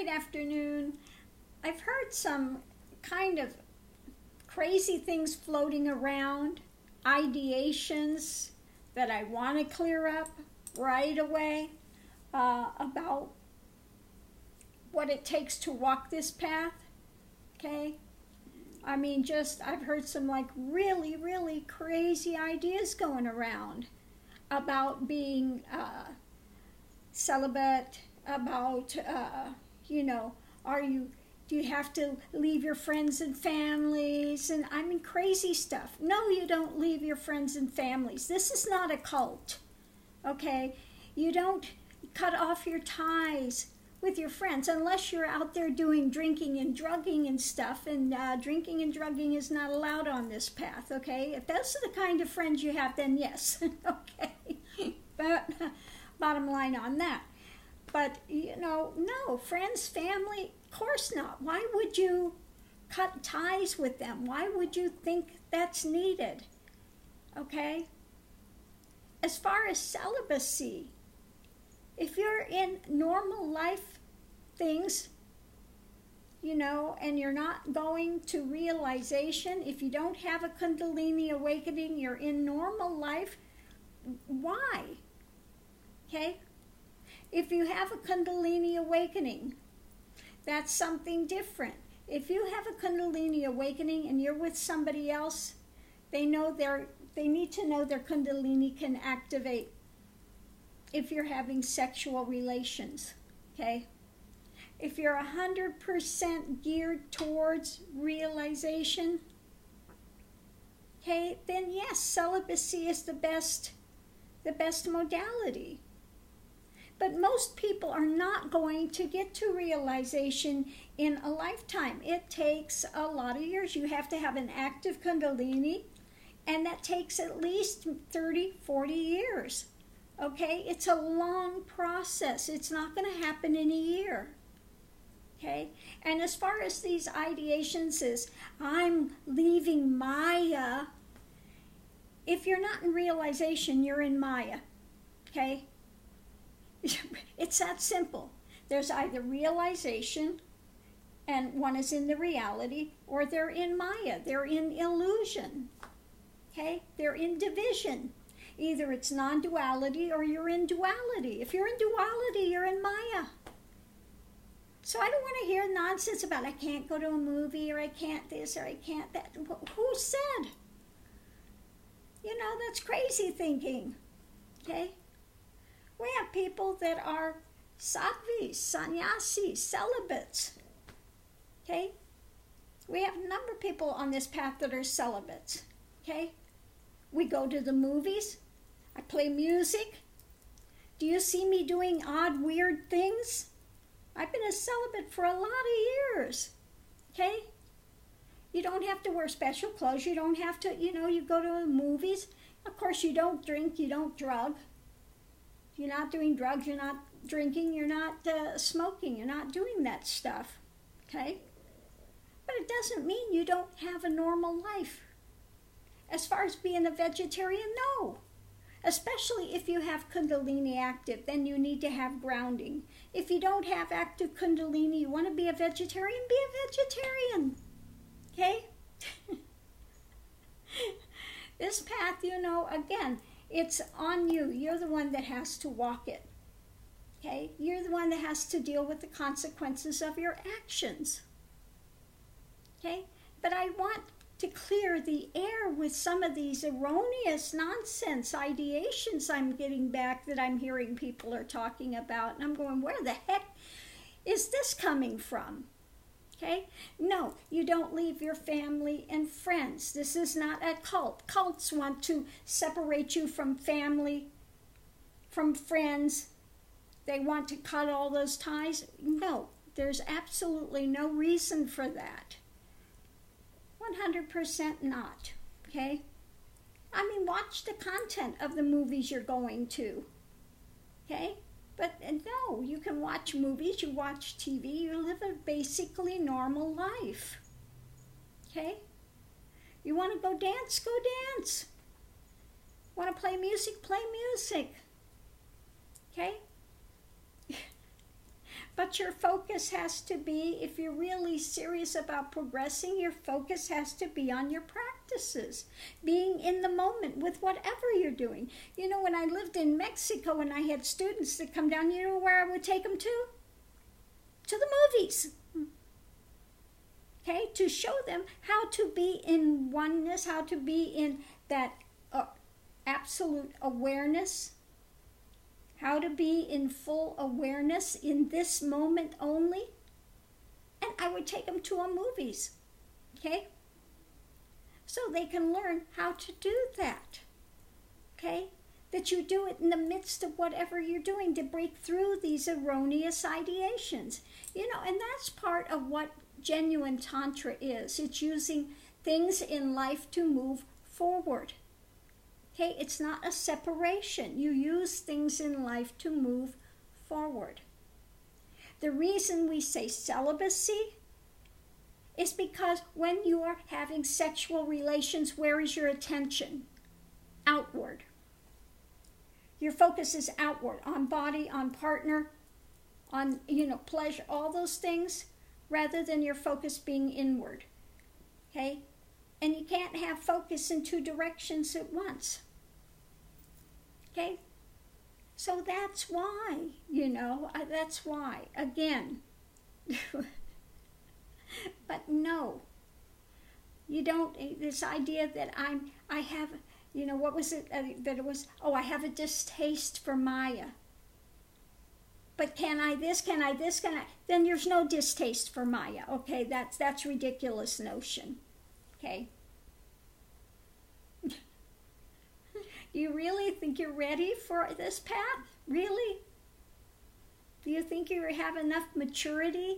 Great afternoon. I've heard some kind of crazy things floating around, ideations that I want to clear up right away about what it takes to walk this path, okay? I mean, I've heard some like really, really crazy ideas going around about being celibate, about, do you have to leave your friends and families? And I mean, crazy stuff. No, you don't leave your friends and families. This is not a cult, okay? You don't cut off your ties with your friends unless you're out there doing drinking and drugging and stuff, and drinking and drugging is not allowed on this path, okay? If those are the kind of friends you have, then yes, okay? But bottom line on that. But, no, friends, family, of course not. Why would you cut ties with them? Why would you think that's needed? Okay? As far as celibacy, if you're in normal life things, and you're not going to realization, if you don't have a Kundalini awakening, you're in normal life, why? Okay? If you have a Kundalini awakening, that's something different. If you have a Kundalini awakening and you're with somebody else, they need to know their Kundalini can activate if you're having sexual relations, okay? If you're 100% geared towards realization, okay, then yes, celibacy is the best modality. But most people are not going to get to realization in a lifetime. It takes a lot of years. You have to have an active Kundalini, and that takes at least 30, 40 years. Okay? It's a long process. It's not going to happen in a year. Okay? And as far as these ideations is, I'm leaving Maya. If you're not in realization, you're in Maya. Okay? It's that simple. There's either realization, and one is in the reality, or they're in Maya. They're in illusion. Okay? They're in division. Either it's non-duality or you're in duality. If you're in duality, you're in Maya. So I don't want to hear nonsense about I can't go to a movie, or I can't this, or I can't that. Who said? That's crazy thinking. Okay? We have people that are sattvis, sannyasis, celibates. Okay? We have a number of people on this path that are celibates. Okay? We go to the movies. I play music. Do you see me doing odd, weird things? I've been a celibate for a lot of years. Okay? You don't have to wear special clothes. You don't have to, you go to the movies. Of course, you don't drink, you don't drug. You're not doing drugs, you're not drinking, you're not smoking, you're not doing that stuff, okay? But it doesn't mean you don't have a normal life. As far as being a vegetarian, no. Especially if you have Kundalini active, then you need to have grounding. If you don't have active Kundalini, you want to be a vegetarian, be a vegetarian, okay? This path, again, it's on you. You're the one that has to walk it. Okay? You're the one that has to deal with the consequences of your actions. Okay? But I want to clear the air with some of these erroneous nonsense ideations I'm getting back that I'm hearing people are talking about. And I'm going, where the heck is this coming from? Okay? No, you don't leave your family and friends. This is not a cult. Cults want to separate you from family, from friends. They want to cut all those ties. No, there's absolutely no reason for that. 100% not. Okay? I mean, watch the content of the movies you're going to. Okay? But no, you can watch movies, you watch TV, you live a basically normal life. Okay? You want to go dance? Go dance. Want to play music? Play music. Okay? But your focus has to be, if you're really serious about progressing, your focus has to be on your practices, being in the moment with whatever you're doing. You know, when I lived in Mexico and I had students that come down, you know where I would take them to? To the movies. Okay, to show them how to be in oneness, how to be in that absolute awareness, how to be in full awareness in this moment only. And I would take them to our movies, okay? So they can learn how to do that, okay? That you do it in the midst of whatever you're doing to break through these erroneous ideations. You know, and that's part of what genuine Tantra is. It's using things in life to move forward. Okay, it's not a separation. You use things in life to move forward. The reason we say celibacy is because when you are having sexual relations, where is your attention? Outward. Your focus is outward, on body, on partner, on, pleasure, all those things, rather than your focus being inward. Okay? And you can't have focus in two directions at once. Okay? So that's why, that's why. Again. But no. You don't, this idea that I have, what was it? That it was, I have a distaste for Maya. But can I this, can I this, can I? Then there's no distaste for Maya. Okay, that's ridiculous notion. Okay. Do you really think you're ready for this path? Really? Do you think you have enough maturity?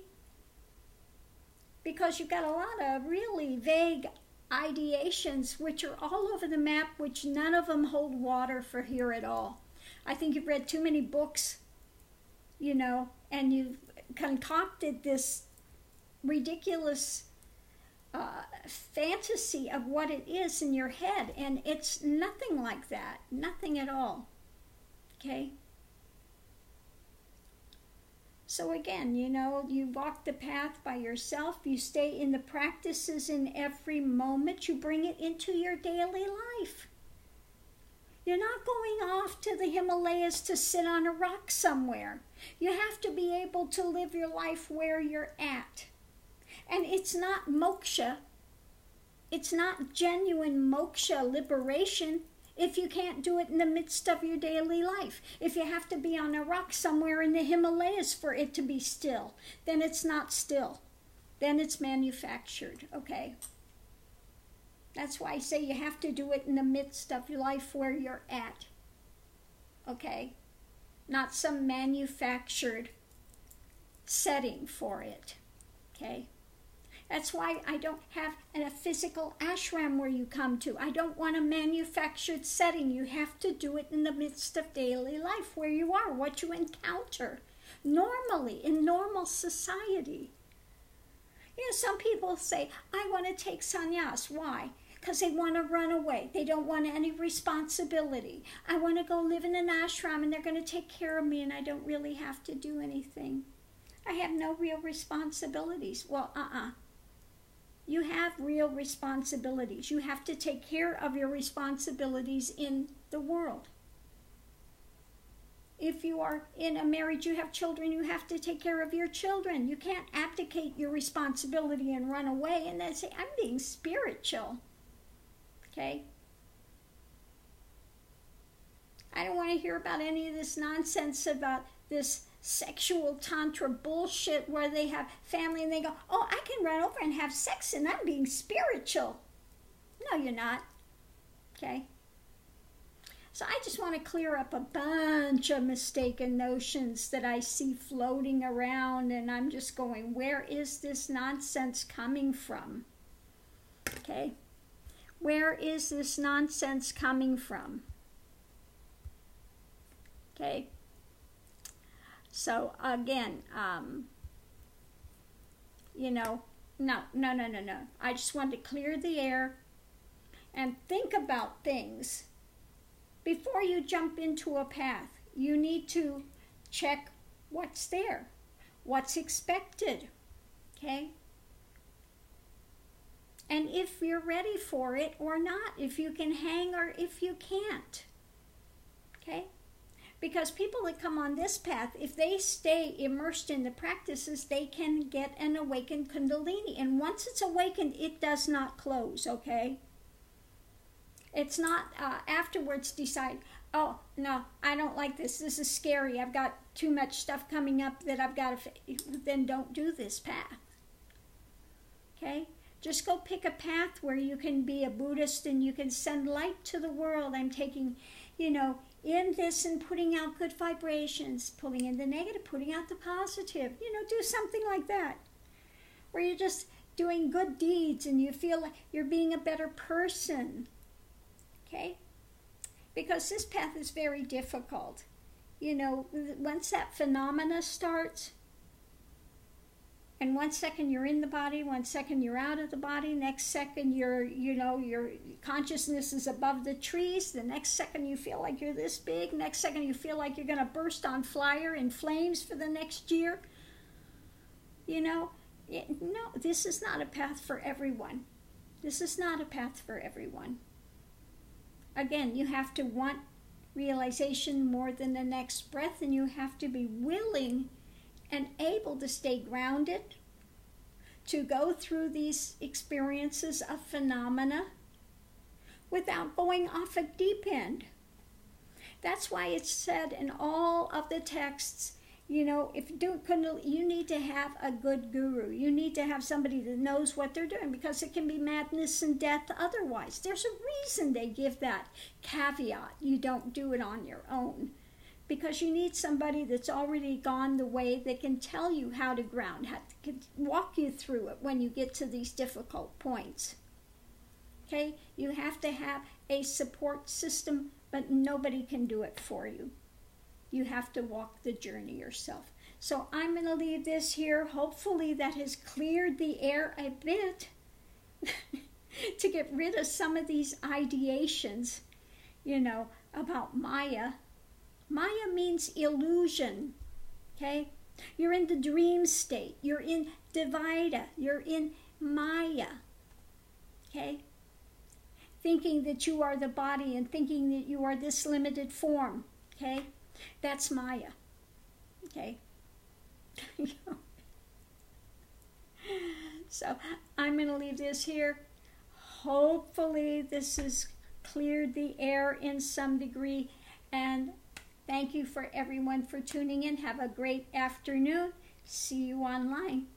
Because you've got a lot of really vague ideations which are all over the map, which none of them hold water for here at all. I think you've read too many books, and you've concocted this ridiculous fantasy of what it is in your head, and it's nothing like that, nothing at all. Okay? So again, you walk the path by yourself, you stay in the practices in every moment, you bring it into your daily life. You're not going off to the Himalayas to sit on a rock somewhere. You have to be able to live your life where you're at. And it's not moksha. It's not genuine moksha liberation if you can't do it in the midst of your daily life. If you have to be on a rock somewhere in the Himalayas for it to be still, then it's not still. Then it's manufactured, okay? That's why I say you have to do it in the midst of your life where you're at, okay? Not some manufactured setting for it, okay? That's why I don't have a physical ashram where you come to. I don't want a manufactured setting. You have to do it in the midst of daily life where you are, what you encounter normally in normal society. Some people say, I want to take sannyas. Why? Because they want to run away. They don't want any responsibility. I want to go live in an ashram and they're going to take care of me and I don't really have to do anything. I have no real responsibilities. Well, You have real responsibilities. You have to take care of your responsibilities in the world. If you are in a marriage, you have children, you have to take care of your children. You can't abdicate your responsibility and run away and then say, I'm being spiritual. Okay? I don't want to hear about any of this nonsense about this sexual tantra bullshit where they have family and they go, I can run over and have sex and I'm being spiritual. No, you're not. Okay? So I just want to clear up a bunch of mistaken notions that I see floating around, and I'm just going, where is this nonsense coming from? Okay? Where is this nonsense coming from? Okay? So again, no. I just want to clear the air and think about things. Before you jump into a path, you need to check what's there. what's expected, okay? And if you're ready for it or not, if you can hang or if you can't, okay? Because people that come on this path, if they stay immersed in the practices, they can get an awakened Kundalini. And once it's awakened, it does not close, okay? It's not afterwards decide, oh, no, I don't like this. This is scary. I've got too much stuff coming up that I've got to... Then don't do this path, okay? Just go pick a path where you can be a Buddhist and you can send light to the world. I'm taking, in this and putting out good vibrations, pulling in the negative, putting out the positive. Do something like that, where you're just doing good deeds and you feel like you're being a better person, okay? Because this path is very difficult. Once that phenomena starts, and 1 second you're in the body, 1 second you're out of the body, next second your consciousness is above the trees, the next second you feel like you're this big, next second you feel like you're going to burst on fire in flames for the next year. No, this is not a path for everyone. This is not a path for everyone. Again, you have to want realization more than the next breath, and you have to be willing and able to stay grounded, to go through these experiences of phenomena without going off a deep end. That's why it's said in all of the texts, if you do Kundalini, you need to have a good guru. You need to have somebody that knows what they're doing, because it can be madness and death otherwise. There's a reason they give that caveat. You don't do it on your own. Because you need somebody that's already gone the way, that can tell you how to ground, can walk you through it when you get to these difficult points. Okay? You have to have a support system, but nobody can do it for you. You have to walk the journey yourself. So I'm going to leave this here. Hopefully that has cleared the air a bit to get rid of some of these ideations, about Maya. Maya means illusion, okay? You're in the dream state. You're in Dvaita. You're in Maya, okay? Thinking that you are the body and thinking that you are this limited form, okay? That's Maya, okay? So I'm going to leave this here. Hopefully this has cleared the air in some degree, and thank you for everyone for tuning in. Have a great afternoon. See you online.